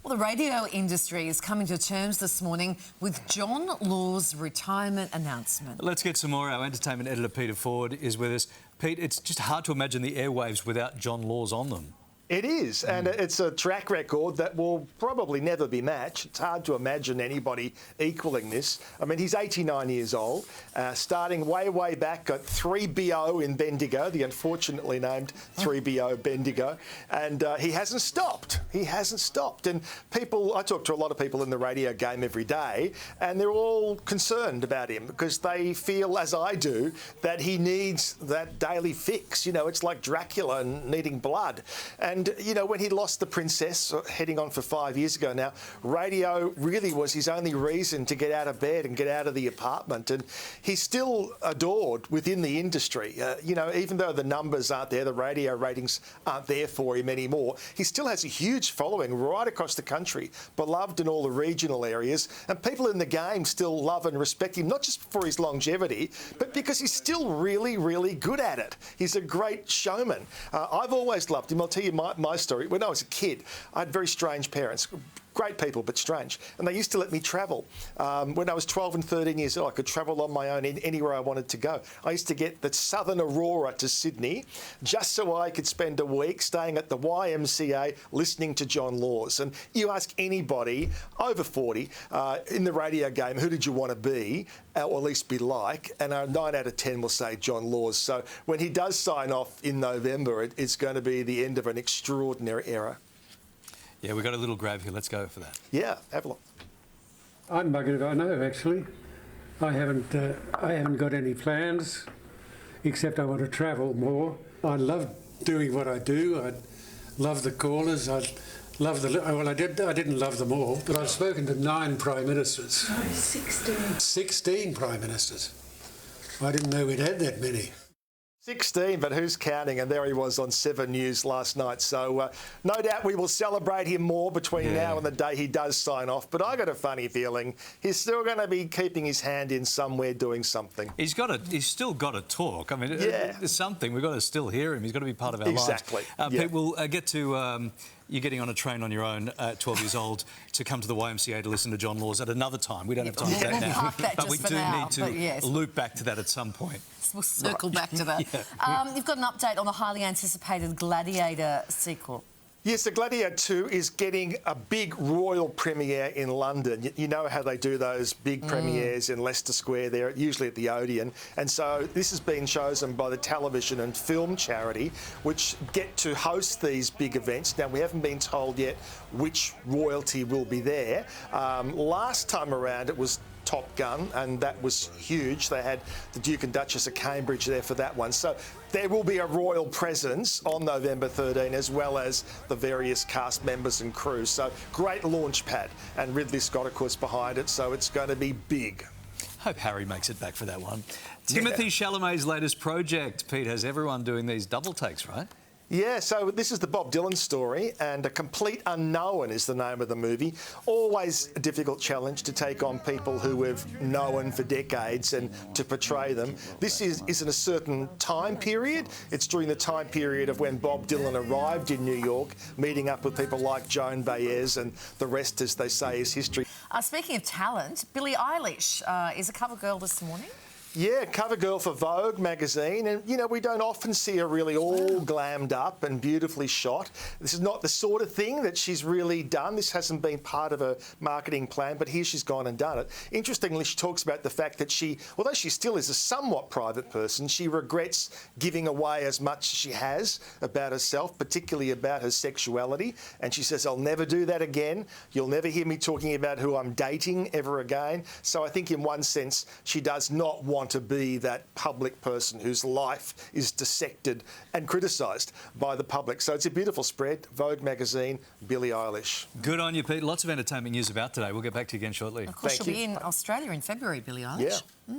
Well, the radio industry is coming to terms this morning with John Law's retirement announcement. Let's get some more. Our entertainment editor, Peter Ford, is with us. Pete, it's just hard to imagine the airwaves without John Laws on them. It is, and it's a track record that will probably never be matched. It's hard to imagine anybody equaling this. I mean, he's 89 years old, starting way back at 3BO in Bendigo, the unfortunately named 3BO Bendigo, and he hasn't stopped. He hasn't stopped. And I talk to a lot of people in the radio game every day, and they're all concerned about him because they feel, as I do, that he needs that daily fix. You know, it's like Dracula needing blood. And, you know, when he lost the princess, heading on for 5 years ago now, radio really was his only reason to get out of bed and get out of the apartment. And he's still adored within the industry. You know, even though the numbers aren't there, the radio ratings aren't there for him anymore, he still has a huge following right across the country, beloved in all the regional areas. And people in the game still love and respect him, not just for his longevity, but because he's still really good at it. He's a great showman. I've always loved him. I'll tell you my story. When I was a kid, I had very strange parents. Great people, but strange. And they used to let me travel. When I was 12 and 13 years old, I could travel on my own anywhere I wanted to go. I used to get the Southern Aurora to Sydney just so I could spend a week staying at the YMCA listening to John Laws. And you ask anybody over 40 in the radio game, who did you want to be, or at least be like? And 9 out of 10 will say John Laws. So when he does sign off in November, it's going to be the end of an extraordinary era. Yeah, we've got a little grab here. Let's go for that. Yeah, have a look. I'm buggered if I know, actually. I haven't got any plans, except I want to travel more. I love doing what I do. I love the callers. I love I didn't love them all, but I've spoken to 9 Prime Ministers. No, 16. 16 Prime Ministers. I didn't know we'd had that many. 16, but who's counting? And there he was on 7 News last night. So no doubt we will celebrate him more between now and the day he does sign off. But I got a funny feeling he's still going to be keeping his hand in somewhere doing something. He's still got to talk. I mean, there's something. We've got to still hear him. He's got to be part of our lives. Exactly. Pete, we'll get to you getting on a train on your own at 12 years old to come to the YMCA to listen to John Laws at another time. We don't have time for that now. But we do need to loop back to that at some point. We'll circle back to that. You've got an update on the highly anticipated Gladiator sequel. Yes, the Gladiator 2 is getting a big royal premiere in London. You know how they do those big premieres in Leicester Square there, usually at the Odeon. And so this has been chosen by the television and film charity, which get to host these big events. Now, we haven't been told yet which royalty will be there. Last time around, it was Top Gun, and that was huge. They had the Duke and Duchess of Cambridge there for that one. So there will be a royal presence on November 13, as well as the various cast members and crew. So great launch pad, and Ridley Scott, of course, behind it. So it's going to be big. Hope Harry makes it back for that one. Timothée Chalamet's latest project. Pete, has everyone doing these double takes, right? Yeah, so this is the Bob Dylan story, and A Complete Unknown is the name of the movie. Always a difficult challenge to take on people who we've known for decades and to portray them. This is in a certain time period. It's during the time period of when Bob Dylan arrived in New York, meeting up with people like Joan Baez, and the rest, as they say, is history. Speaking of talent, Billie Eilish is a cover girl this morning. Yeah, cover girl for Vogue Magazine. And, you know, we don't often see her really all glammed up and beautifully shot. This is not the sort of thing that she's really done. This hasn't been part of a marketing plan, but here she's gone and done it. Interestingly, she talks about the fact that although she still is a somewhat private person, she regrets giving away as much as she has about herself, particularly about her sexuality. And she says, I'll never do that again. You'll never hear me talking about who I'm dating ever again. So I think in one sense, she does not want to be that public person whose life is dissected and criticised by the public. So it's a beautiful spread. Vogue Magazine, Billie Eilish. Good on you, Pete. Lots of entertainment news about today. We'll get back to you again shortly. Of course, she'll be in Australia in February, Billie Eilish. Yeah.